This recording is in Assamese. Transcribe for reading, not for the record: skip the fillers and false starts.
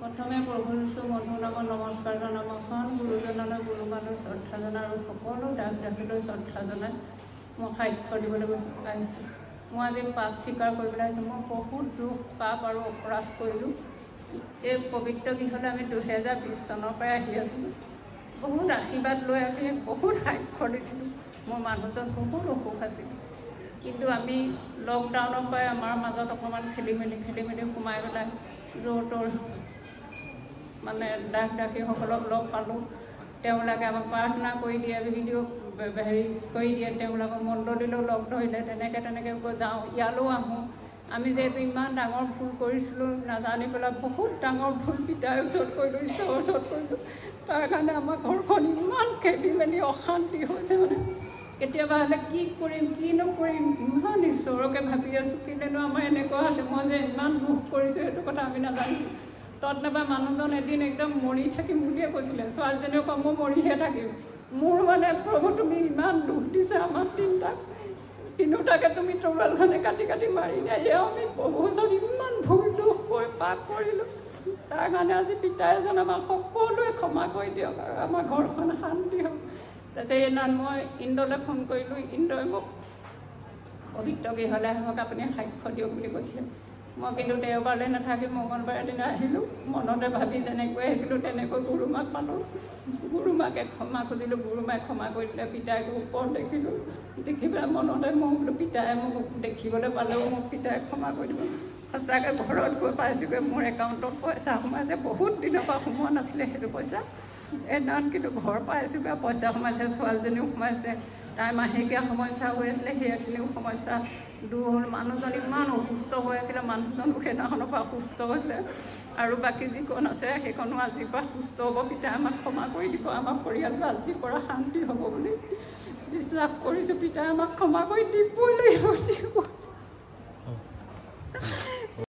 প্ৰথমে প্ৰভু যীশু মধুৰ নামত নমস্কাৰ জনামখন গুৰুজনলৈ গুৰু মানুহ শ্ৰদ্ধা জনা আৰু সকলো দাস দাসীলৈ শ্ৰদ্ধা জনাই মই সাক্ষ্য দিবলৈ আহিছোঁ। মই আজি পাপ স্বীকাৰ কৰিবলৈ আহিছোঁ। মই বহুত দুখ পাপ আৰু অপৰাধ কৰিলোঁ। এই পবিত্ৰ গৃহলৈ আমি 2020 চনৰ পৰাই আহি আছিলোঁ। বহুত আশীৰ্বাদ লৈ আমি বহুত সাক্ষ্য দিছিলোঁ। মোৰ মানুহজন বহুত অসুখ আছিল, কিন্তু আমি লকডাউনৰ পৰাই আমাৰ মাজত অকণমান খেলি মেলি সোমাই পেলাই য'ৰ ত'ৰ মানে দাস দাসীসকলক লগ পালোঁ। তেওঁলোকে আমাক প্ৰাৰ্থনা কৰি দিয়ে, ভিডিঅ' কৰি দিয়ে, তেওঁলোকক মণ্ডলীলৈও লগ ধৰিলে। তেনেকৈ গৈ যাওঁ, ইয়ালৈও আহোঁ। আমি যিহেতু ইমান ডাঙৰ ভুল কৰিছিলোঁ নাজানি পেলাই বহুত ডাঙৰ ভুল পিতাৰ ওচৰত কৰিলোঁ, ঈশ্বৰৰ ওচৰত কৰিলোঁ। তাৰ কাৰণে আমাৰ ঘৰখন ইমান খেলি মেলি অশান্তি হৈছে। মানে কেতিয়াবা হ'লে কি কৰিম কি নকৰিম ইমান ঈশ্বৰকে ভাবি আছোঁ। কিন্তুনো আমাৰ এনেকুৱা হৈছে, মই যে ইমান দুখ কৰিছোঁ সেইটো কথা আমি নাজানিছোঁ। তৎনাবা মানুহজন এদিন একদম মৰি থাকিম বুলিয়ে কৈছিলে। ছোৱালীজনীও কওঁ মই মৰিহে থাকিম। মোৰ মানে প্ৰভু তুমি ইমান দুখ দিছে আমাৰ তিনিওটাকে তুমি তৰোৱালখনে কাটি মাৰি দিয়া। এয়া আমি প্ৰভুজন ইমান ভুল দুখ কৰি পাপ কৰিলোঁ। তাৰ কাৰণে আজি পিতা এজন আমাক সকলোৱে ক্ষমা কৰি দিয়ক আৰু আমাৰ ঘৰখন শান্তি হওক। তাতে এইদিনাখন মই ইন্দ্ৰলৈ ফোন কৰিলোঁ। ইন্দ্ৰই মোক পবিত্ৰ গৃহলৈ আহক আপুনি সাক্ষ্য দিয়ক বুলি কৈছিলে। মই কিন্তু দেওবাৰলৈ নাথাকি মঙলবাৰৰ দিনা আহিলোঁ। মনতে ভাবি যেনেকৈ আহিছিলোঁ তেনেকৈ গুৰুমাক পালোঁ। গুৰুমাকে ক্ষমা খুজিলোঁ, গুৰুমাই ক্ষমা কৰি দিলে। পিতাইক ওপৰত দেখিলোঁ, দেখি পেলাই মনতে মই বোলো পিতাই মোক দেখিবলৈ পালেও মোক পিতাই ক্ষমা কৰি দিব। সঁচাকৈ ঘৰত গৈ পাইছোঁগৈ মোৰ একাউণ্টত পইচা সোমাইছে। বহুত দিনৰ পৰা সোমোৱা নাছিলে সেইটো পইচা। এইদিনাখন কিন্তু ঘৰ পাইছোঁগৈ, পইচা সোমাইছে। ছোৱালীজনীও সোমাইছে, তাই মাহেকীয়া সমস্যা হৈ আছিলে, সেইখিনিও সমস্যা দূৰ হ'ল। মানুহজন ইমান অসুস্থ হৈ আছিলে, মানুহজনো সেইদিনাখনৰ পৰা সুস্থ হৈছে আৰু বাকী যিকণ আছে সেইকণো আজিৰ পৰা সুস্থ হ'ব। পিতাই আমাক ক্ষমা কৰি দিব, আমাৰ পৰিয়ালটো আজিৰ পৰা শান্তি হ'ব বুলি বিশ্বাস কৰিছোঁ। পিতাই আমাক ক্ষমা কৰি দিবই লাগিব।